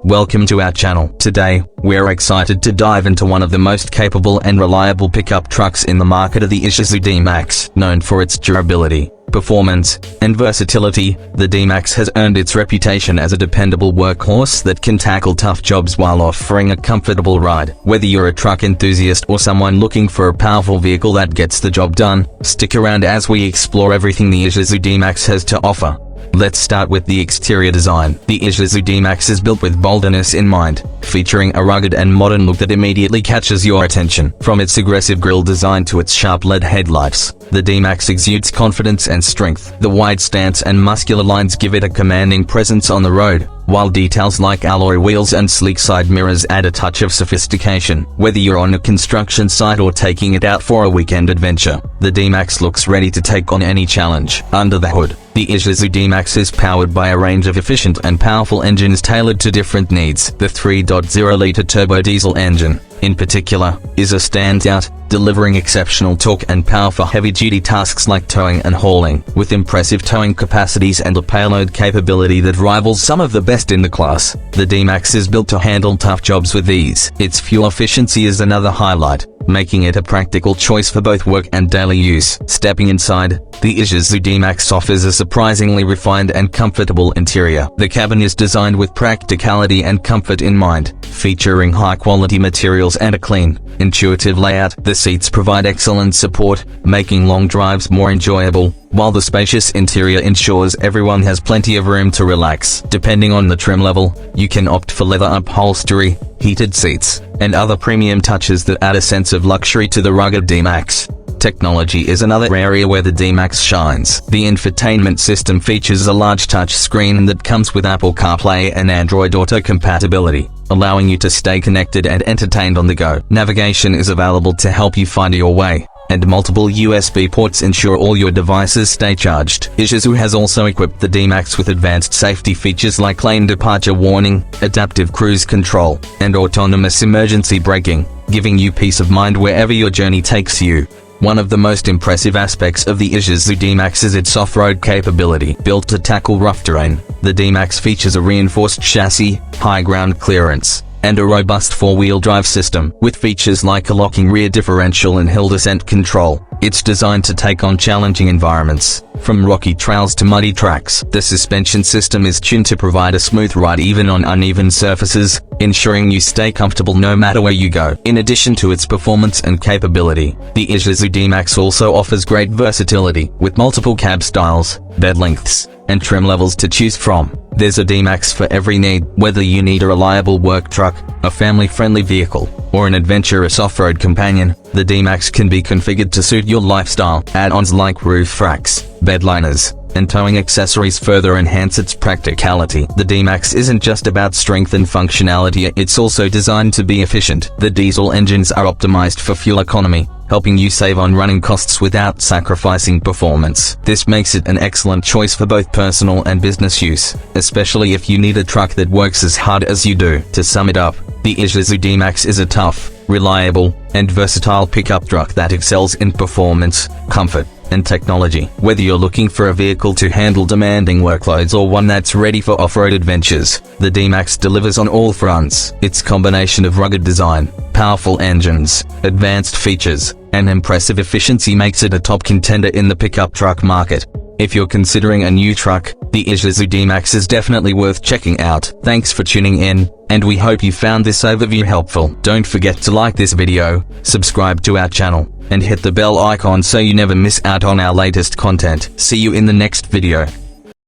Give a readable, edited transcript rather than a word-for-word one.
Welcome to our channel. Today, we're excited to dive into one of the most capable and reliable pickup trucks in the market of the Isuzu D-Max. Known for its durability, performance, and versatility, the D-Max has earned its reputation as a dependable workhorse that can tackle tough jobs while offering a comfortable ride. Whether you're a truck enthusiast or someone looking for a powerful vehicle that gets the job done, stick around as we explore everything the Isuzu D-Max has to offer. Let's start with the exterior design. The Isuzu D-Max is built with boldness in mind, featuring a rugged and modern look that immediately catches your attention. From its aggressive grille design to its sharp LED headlights, the D-Max exudes confidence and strength. The wide stance and muscular lines give it a commanding presence on the road, while details like alloy wheels and sleek side mirrors add a touch of sophistication. Whether you're on a construction site or taking it out for a weekend adventure, the D-Max looks ready to take on any challenge. Under the hood, the Isuzu D-Max is powered by a range of efficient and powerful engines tailored to different needs. The 3.0-liter turbo diesel engine, in particular, is a standout, delivering exceptional torque and power for heavy-duty tasks like towing and hauling. With impressive towing capacities and a payload capability that rivals some of the best in the class, the D-Max is built to handle tough jobs with ease. Its fuel efficiency is another highlight, making it a practical choice for both work and daily use. Stepping inside, the Isuzu D-Max offers a surprisingly refined and comfortable interior. The cabin is designed with practicality and comfort in mind, featuring high-quality materials and a clean, intuitive layout. The seats provide excellent support, making long drives more enjoyable, while the spacious interior ensures everyone has plenty of room to relax. Depending on the trim level, you can opt for leather upholstery, heated seats, and other premium touches that add a sense of luxury to the rugged D-Max. Technology is another area where the D-Max shines. The infotainment system features a large touch screen that comes with Apple CarPlay and Android Auto compatibility, allowing you to stay connected and entertained on the go. Navigation is available to help you find your way, and multiple USB ports ensure all your devices stay charged. Isuzu has also equipped the D-Max with advanced safety features like lane departure warning, adaptive cruise control, and autonomous emergency braking, giving you peace of mind wherever your journey takes you. One of the most impressive aspects of the Isuzu D-Max is its off-road capability. Built to tackle rough terrain, the D-Max features a reinforced chassis, high ground clearance, and a robust four-wheel drive system. With features like a locking rear differential and hill descent control, it's designed to take on challenging environments, from rocky trails to muddy tracks. The suspension system is tuned to provide a smooth ride even on uneven surfaces, ensuring you stay comfortable no matter where you go. In addition to its performance and capability, the Isuzu D-Max also offers great versatility. With multiple cab styles, bed lengths, and trim levels to choose from, there's a D-Max for every need. Whether you need a reliable work truck, a family-friendly vehicle, or an adventurous off-road companion, the D-Max can be configured to suit your lifestyle. Add-ons like roof racks, bed liners, and towing accessories further enhance its practicality. The D-Max isn't just about strength and functionality, it's also designed to be efficient. The diesel engines are optimized for fuel economy, helping you save on running costs without sacrificing performance. This makes it an excellent choice for both personal and business use, especially if you need a truck that works as hard as you do. To sum it up, the Isuzu D-Max is a tough, reliable, and versatile pickup truck that excels in performance, comfort, and technology. Whether you're looking for a vehicle to handle demanding workloads or one that's ready for off-road adventures, the D-Max delivers on all fronts. Its combination of rugged design, powerful engines, advanced features, and impressive efficiency makes it a top contender in the pickup truck market. If you're considering a new truck, the Isuzu D-Max is definitely worth checking out. Thanks for tuning in, and we hope you found this overview helpful. Don't forget to like this video, subscribe to our channel, and hit the bell icon so you never miss out on our latest content. See you in the next video.